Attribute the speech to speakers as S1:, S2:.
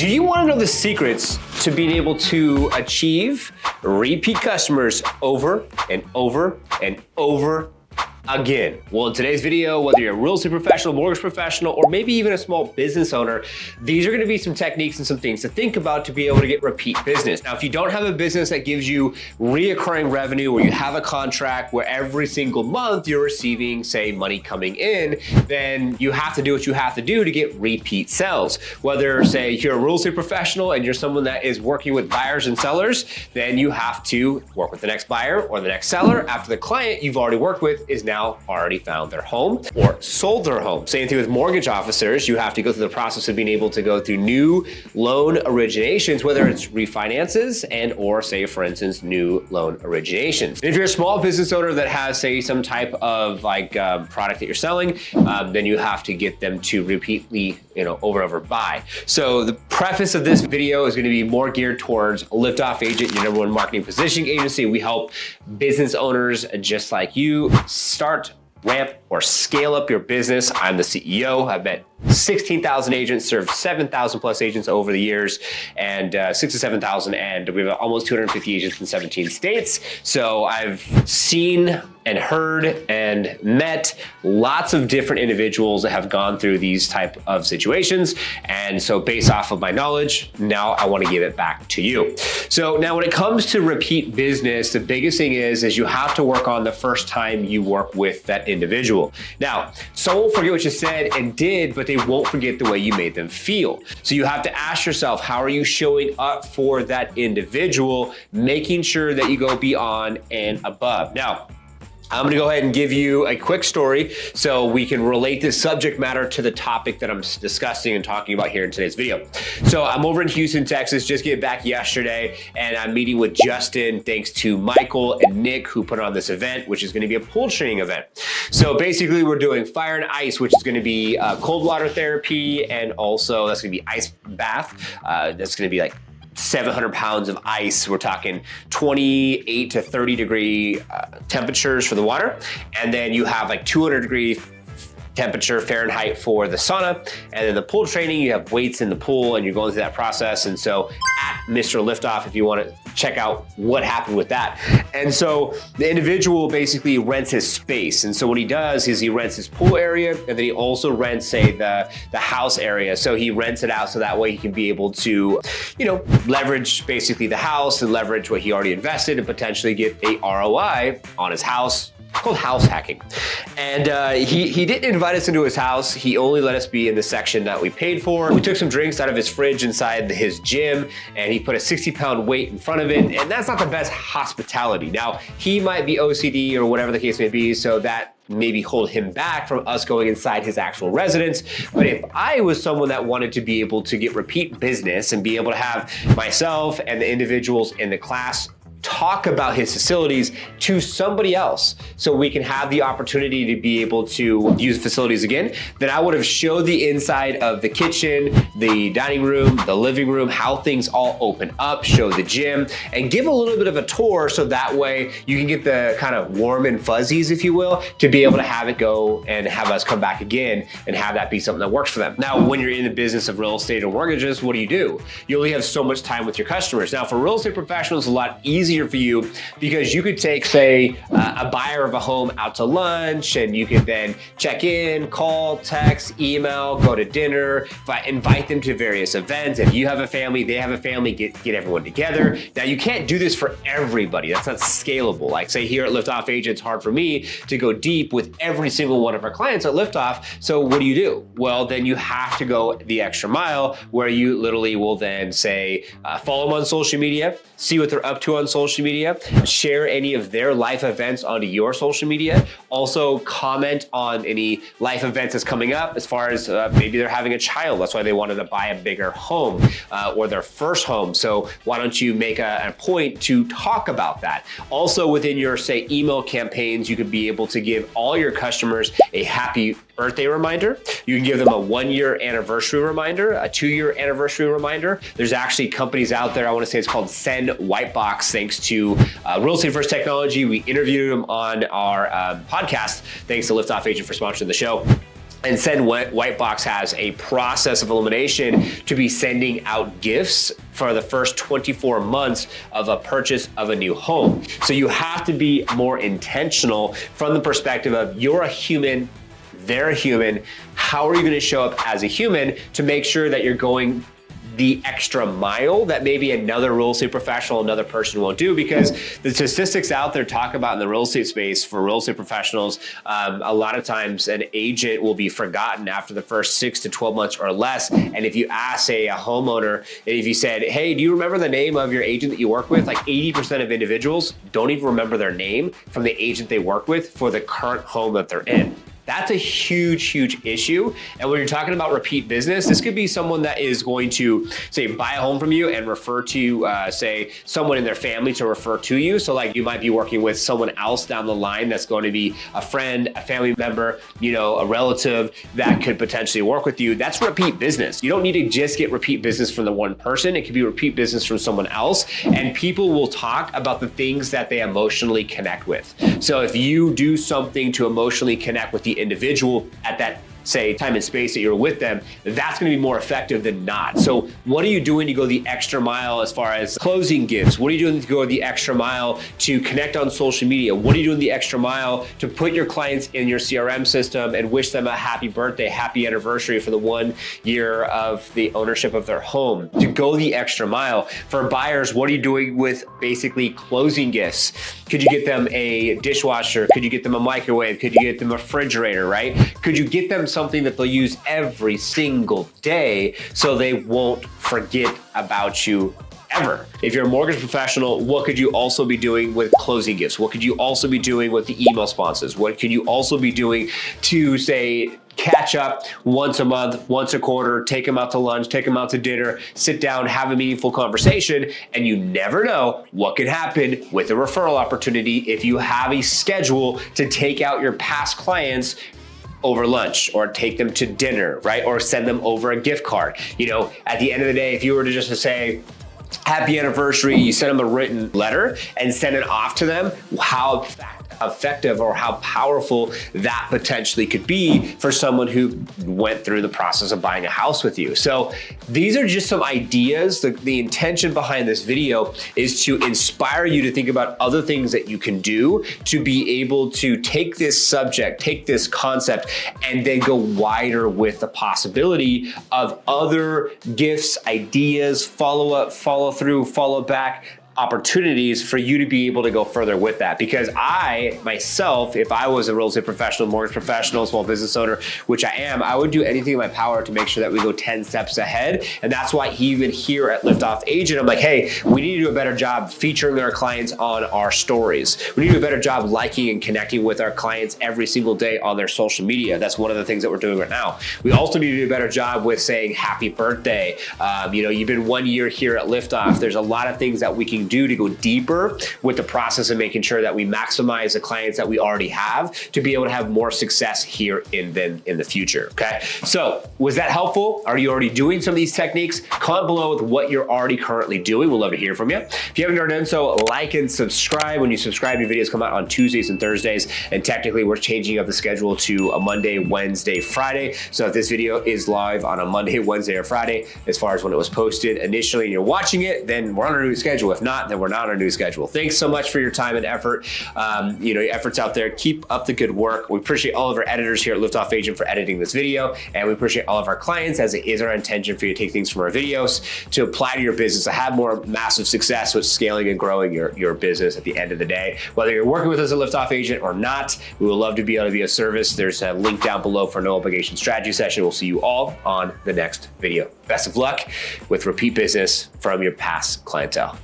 S1: Do you want to know the secrets to being able to achieve repeat customers over and over and over again? Well, in today's video, whether you're a real estate professional, mortgage professional, or maybe even a small business owner, these are going to be some techniques and some things to think about to be able to get repeat business. Now, if you don't have a business that gives you reoccurring revenue, where you have a contract where every single month you're receiving, say, money coming in, then you have to do what you have to do to get repeat sales. Whether, say, you're a real estate professional and you're someone that is working with buyers and sellers, then you have to work with the next buyer or the next seller after the client you've already worked with is now already found their home or sold their home. Same thing with mortgage officers. You have to go through the process of being able to go through new loan originations, whether it's refinances and or, say, for instance, new loan originations. And if you're a small business owner that has, say, some type of product that you're selling, then you have to get them to repeatedly, over and over buy. So the preface of this video is going to be more geared towards Liftoff Agent, your #1 marketing positioning agency. We help business owners just like you start, ramp, or scale up your business. I'm the CEO. I've met 16,000 agents, served 7,000 plus agents over the years, and 6 to 7,000, and we have almost 250 agents in 17 states. So I've seen and heard and met lots of different individuals that have gone through these type of situations. And so based off of my knowledge, now I want to give it back to you. So now when it comes to repeat business, the biggest thing is you have to work on the first time you work with that individual. Now, someone will forget what you said and did, but they won't forget the way you made them feel. So you have to ask yourself, how are you showing up for that individual, making sure that you go beyond and above. Now, I'm gonna go ahead and give you a quick story so we can relate this subject matter to the topic that I'm discussing and talking about here in today's video. So I'm over in Houston, Texas, just get back yesterday, and I'm meeting with Justin, thanks to Michael and Nick who put on this event, which is gonna be a pool training event. So basically we're doing fire and ice, which is gonna be cold water therapy, and also that's gonna be ice bath. That's gonna be like 700 pounds of ice. We're talking 28 to 30 degree temperatures for the water. And then you have like 200 degree temperature Fahrenheit for the sauna. And then the pool training, you have weights in the pool and you're going through that process. And so at Mr. Liftoff, if you want to check out what happened with that. And so the individual basically rents his space. And so what he does is he rents his pool area, and then he also rents, say, the house area. So he rents it out so that way he can be able to, leverage basically the house and leverage what he already invested and potentially get a ROI on his house. Called house hacking. And he didn't invite us into his house. He only let us be in the section that we paid for. We took some drinks out of his fridge inside his gym, and he put a 60-pound weight in front of it. And that's not the best hospitality. Now, he might be OCD or whatever the case may be, so that maybe hold him back from us going inside his actual residence. But if I was someone that wanted to be able to get repeat business and be able to have myself and the individuals in the class talk about his facilities to somebody else so we can have the opportunity to be able to use facilities again, then I would have showed the inside of the kitchen, the dining room, the living room, how things all open up, show the gym, and give a little bit of a tour so that way you can get the kind of warm and fuzzies, if you will, to be able to have it go and have us come back again and have that be something that works for them. Now, when you're in the business of real estate or mortgages, what do? You only have so much time with your customers. Now, for real estate professionals, it's a lot easier for you because you could take, say, a buyer of a home out to lunch, and you could then check in, call, text, email, go to dinner, invite them to various events. If you have a family, they have a family, get everyone together. Now, you can't do this for everybody. That's not scalable. Like, say, here at Liftoff Agent, it's hard for me to go deep with every single one of our clients at Liftoff. So what do? Well, then you have to go the extra mile, where you literally will then say, follow them on social media, see what they're up to on social media, share any of their life events onto your social media. Also comment on any life events that's coming up, as far as maybe they're having a child. That's why they wanted to buy a bigger home or their first home. So why don't you make a point to talk about that? Also within your, say, email campaigns, you could be able to give all your customers a happy birthday reminder. You can give them a 1-year anniversary reminder, a 2-year anniversary reminder. There's actually companies out there, I want to say it's called Send Whitebox, thanks to Real Estate First Technology. We interviewed them on our podcast. Thanks to Liftoff Agent for sponsoring the show. And Send Whitebox has a process of elimination to be sending out gifts for the first 24 months of a purchase of a new home. So you have to be more intentional from the perspective of you're a human, they're a human. How are you going to show up as a human to make sure that you're going the extra mile that maybe another real estate professional, another person won't do? Because the statistics out there talk about in the real estate space for real estate professionals, a lot of times an agent will be forgotten after the first 6 to 12 months or less. And if you ask, say, a homeowner, if you said, hey, do you remember the name of your agent that you work with? Like 80% of individuals don't even remember their name from the agent they work with for the current home that they're in. That's a huge, huge issue. And when you're talking about repeat business, this could be someone that is going to, say, buy a home from you and refer to, say, someone in their family to refer to you. So like you might be working with someone else down the line that's going to be a friend, a family member, a relative that could potentially work with you. That's repeat business. You don't need to just get repeat business from the one person. It could be repeat business from someone else. And people will talk about the things that they emotionally connect with. So if you do something to emotionally connect with the individual at that, say, time and space that you're with them, that's going to be more effective than not. So what are you doing to go the extra mile as far as closing gifts? What are you doing to go the extra mile to connect on social media? What are you doing the extra mile to put your clients in your CRM system and wish them a happy birthday, happy anniversary for the 1 year of the ownership of their home? To go the extra mile. For buyers, what are you doing with basically closing gifts? Could you get them a dishwasher? Could you get them a microwave? Could you get them a refrigerator, right? Could you get them something that they'll use every single day so they won't forget about you ever? If you're a mortgage professional, what could you also be doing with closing gifts? What could you also be doing with the email sponsors? What could you also be doing to, say, catch up once a month, once a quarter, take them out to lunch, take them out to dinner, sit down, have a meaningful conversation? And you never know what could happen with a referral opportunity if you have a schedule to take out your past clients over lunch or take them to dinner, right? Or send them over a gift card. At the end of the day, if you were to just say, happy anniversary, you send them a written letter and send it off to them, how effective or how powerful that potentially could be for someone who went through the process of buying a house with you. So these are just some ideas. The intention behind this video is to inspire you to think about other things that you can do to be able to take this subject, take this concept, and then go wider with the possibility of other gifts, ideas, follow up, follow through, follow back, opportunities for you to be able to go further with that. Because I, myself, if I was a real estate professional, mortgage professional, small business owner, which I am, I would do anything in my power to make sure that we go 10 steps ahead. And that's why even here at Liftoff Agent, I'm like, hey, we need to do a better job featuring our clients on our stories. We need to do a better job liking and connecting with our clients every single day on their social media. That's one of the things that we're doing right now. We also need to do a better job with saying happy birthday. You've been 1 year here at Liftoff. There's a lot of things that we can do to go deeper with the process of making sure that we maximize the clients that we already have to be able to have more success here in the future, okay? So was that helpful? Are you already doing some of these techniques? Comment below with what you're already currently doing. We'll love to hear from you. If you haven't already done so, like and subscribe. When you subscribe, your videos come out on Tuesdays and Thursdays, and technically we're changing up the schedule to a Monday, Wednesday, Friday. So if this video is live on a Monday, Wednesday, or Friday, as far as when it was posted initially and you're watching it, then we're on our new schedule. If not, then we're not on our new schedule. Thanks so much for your time and effort. Your efforts out there. Keep up the good work. We appreciate all of our editors here at Liftoff Agent for editing this video, and we appreciate all of our clients, as it is our intention for you to take things from our videos to apply to your business, to have more massive success with scaling and growing your business at the end of the day. Whether you're working with us at Liftoff Agent or not, we would love to be able to be of service. There's a link down below for no obligation strategy session. We'll see you all on the next video. Best of luck with repeat business from your past clientele.